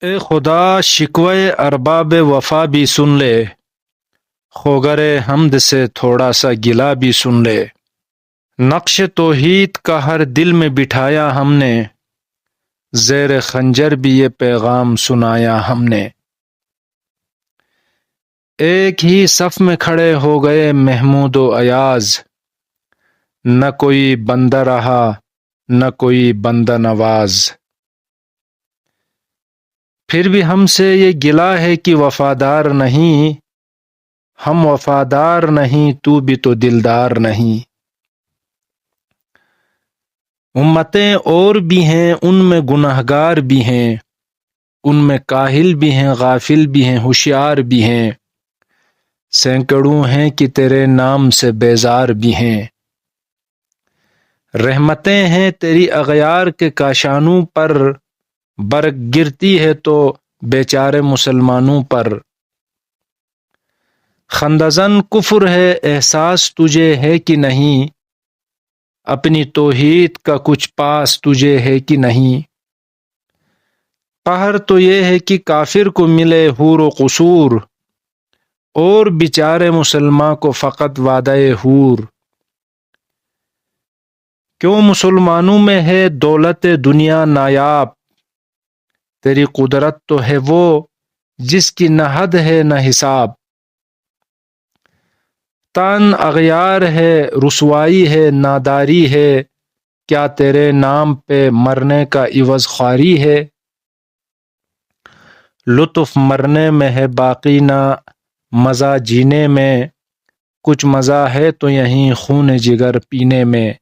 اے خدا شکوے ارباب وفا بھی سن لے، خوگر حمد سے تھوڑا سا گلا بھی سن لے۔ نقش توحید کا ہر دل میں بٹھایا ہم نے، زیر خنجر بھی یہ پیغام سنایا ہم نے۔ ایک ہی صف میں کھڑے ہو گئے محمود و ایاز، نہ کوئی بندہ رہا نہ کوئی بندہ نواز۔ پھر بھی ہم سے یہ گلا ہے کہ وفادار نہیں، ہم وفادار نہیں تو بھی تو دلدار نہیں۔ امتیں اور بھی ہیں ان میں گنہگار بھی ہیں، ان میں کاہل بھی ہیں غافل بھی ہیں ہوشیار بھی ہیں، سینکڑوں ہیں کہ تیرے نام سے بیزار بھی ہیں۔ رحمتیں ہیں تیری اغیار کے کاشانوں پر، برگ گرتی ہے تو بیچارے مسلمانوں پر۔ خندزن کفر ہے احساس تجھے ہے کہ نہیں، اپنی توحید کا کچھ پاس تجھے ہے کہ نہیں۔ قہر تو یہ ہے کہ کافر کو ملے حور و قصور، اور بیچارے مسلمان کو فقط وعدہ حور۔ کیوں مسلمانوں میں ہے دولت دنیا نایاب، تیری قدرت تو ہے وہ جس کی نہ حد ہے نہ حساب۔ تن اغیار ہے رسوائی ہے ناداری ہے، کیا تیرے نام پہ مرنے کا عوض خواری ہے۔ لطف مرنے میں ہے باقی نہ مزہ جینے میں، کچھ مزہ ہے تو یہیں خون جگر پینے میں۔